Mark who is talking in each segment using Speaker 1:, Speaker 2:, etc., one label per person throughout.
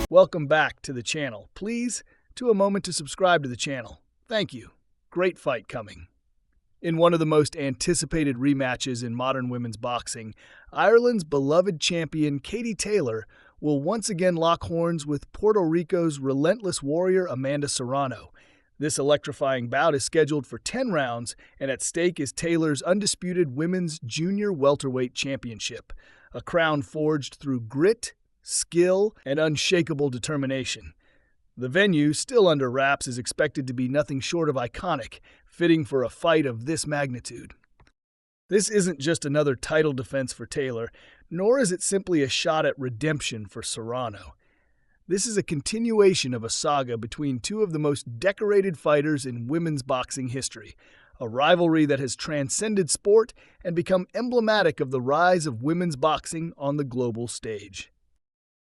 Speaker 1: Welcome back to the channel. Please, take a moment to subscribe to the channel. Thank you. Great fight coming. In one of the most anticipated rematches in modern women's boxing, Ireland's beloved champion Katie Taylor will once again lock horns with Puerto Rico's relentless warrior Amanda Serrano. This electrifying bout is scheduled for 10 rounds, and at stake is Taylor's undisputed women's junior welterweight championship, a crown forged through grit, skill, and unshakable determination. The venue, still under wraps, is expected to be nothing short of iconic, fitting for a fight of this magnitude. This isn't just another title defense for Taylor, nor is it simply a shot at redemption for Serrano. This is a continuation of a saga between two of the most decorated fighters in women's boxing history, a rivalry that has transcended sport and become emblematic of the rise of women's boxing on the global stage.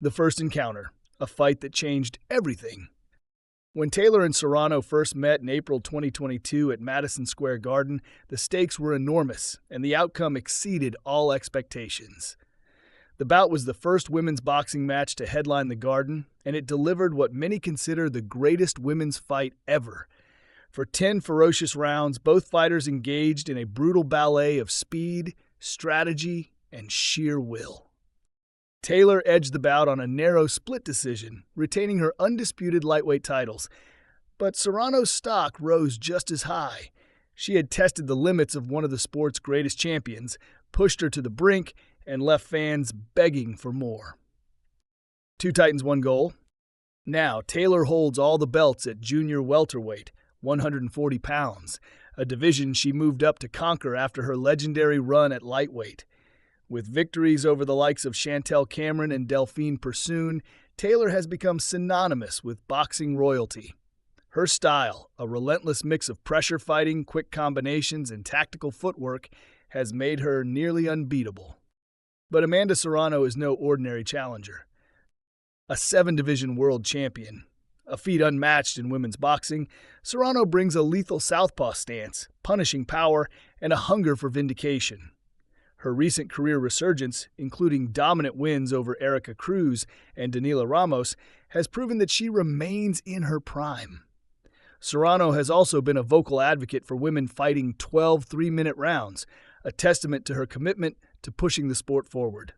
Speaker 1: The first encounter, a fight that changed everything. When Taylor and Serrano first met in April 2022 at Madison Square Garden, the stakes were enormous, and the outcome exceeded all expectations. The bout was the first women's boxing match to headline the Garden, and it delivered what many consider the greatest women's fight ever. For 10 ferocious rounds, both fighters engaged in a brutal ballet of speed, strategy, and sheer will. Taylor edged the bout on a narrow split decision, retaining her undisputed lightweight titles. But Serrano's stock rose just as high. She had tested the limits of one of the sport's greatest champions, pushed her to the brink, and left fans begging for more. Two Titans, one goal. Now, Taylor holds all the belts at junior welterweight, 140 pounds, a division she moved up to conquer after her legendary run at lightweight. With victories over the likes of Chantel Cameron and Delphine Persoon, Taylor has become synonymous with boxing royalty. Her style, a relentless mix of pressure fighting, quick combinations, and tactical footwork, has made her nearly unbeatable. But Amanda Serrano is no ordinary challenger. A 7-division world champion, a feat unmatched in women's boxing, Serrano brings a lethal southpaw stance, punishing power, and a hunger for vindication. Her recent career resurgence, including dominant wins over Erica Cruz and Danila Ramos, has proven that she remains in her prime. Serrano has also been a vocal advocate for women fighting 12 3-minute rounds, a testament to her commitment to pushing the sport forward.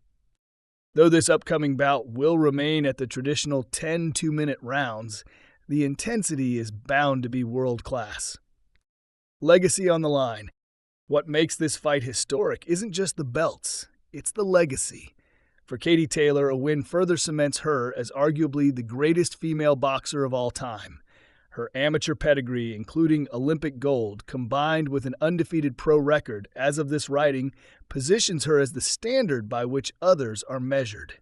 Speaker 1: Though this upcoming bout will remain at the traditional 10 2-minute rounds, the intensity is bound to be world-class. Legacy on the line. What makes this fight historic isn't just the belts, it's the legacy. For Katie Taylor, a win further cements her as arguably the greatest female boxer of all time. Her amateur pedigree, including Olympic gold, combined with an undefeated pro record as of this writing, positions her as the standard by which others are measured.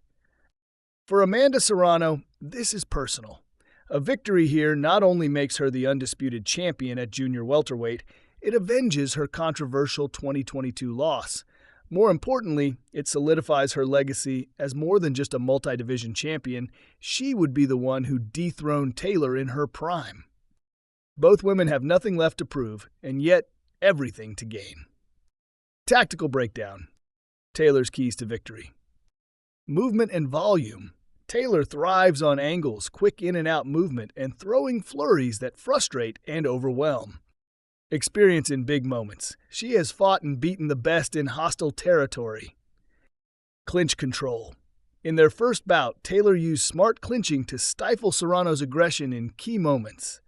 Speaker 1: For Amanda Serrano, this is personal. A victory here not only makes her the undisputed champion at junior welterweight, it avenges her controversial 2022 loss. More importantly, it solidifies her legacy as more than just a multi-division champion. She would be the one who dethroned Taylor in her prime. Both women have nothing left to prove, and yet everything to gain. Tactical breakdown. Taylor's keys to victory. Movement and volume. Taylor thrives on angles, quick in-and-out movement, and throwing flurries that frustrate and overwhelm. Experience in big moments. She has fought and beaten the best in hostile territory. Clinch control. In their first bout, Taylor used smart clinching to stifle Serrano's aggression in key moments.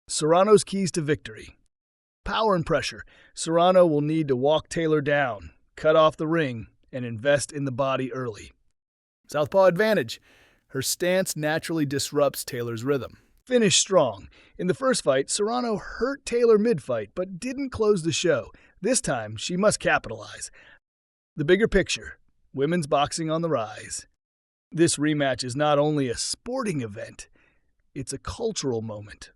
Speaker 1: Serrano's keys to victory. Power and pressure. Serrano will need to walk Taylor down, cut off the ring, and invest in the body early. Southpaw advantage. Her stance naturally disrupts Taylor's rhythm. Finish strong. In the first fight, Serrano hurt Taylor mid-fight, but didn't close the show. This time, she must capitalize. The bigger picture. Women's boxing on the rise. This rematch is not only a sporting event, it's a cultural moment.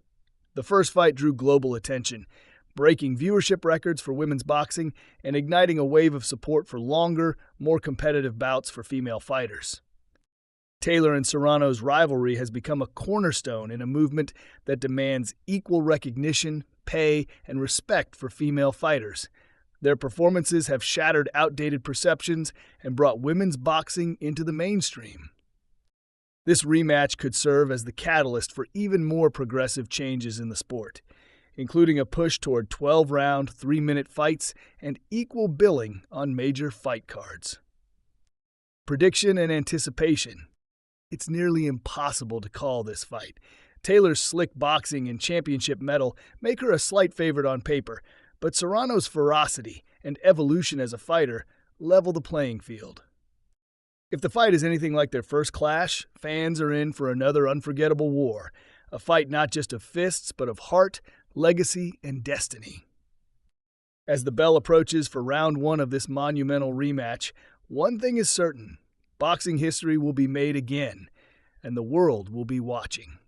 Speaker 1: The first fight drew global attention, breaking viewership records for women's boxing and igniting a wave of support for longer, more competitive bouts for female fighters. Taylor and Serrano's rivalry has become a cornerstone in a movement that demands equal recognition, pay, and respect for female fighters. Their performances have shattered outdated perceptions and brought women's boxing into the mainstream. This rematch could serve as the catalyst for even more progressive changes in the sport, including a push toward 12-round, 3-minute fights and equal billing on major fight cards. Prediction and anticipation. It's nearly impossible to call this fight. Taylor's slick boxing and championship medal make her a slight favorite on paper, but Serrano's ferocity and evolution as a fighter level the playing field. If the fight is anything like their first clash, fans are in for another unforgettable war, a fight not just of fists but of heart, legacy, and destiny. As the bell approaches for round 1 of this monumental rematch, one thing is certain: boxing history will be made again, and the world will be watching.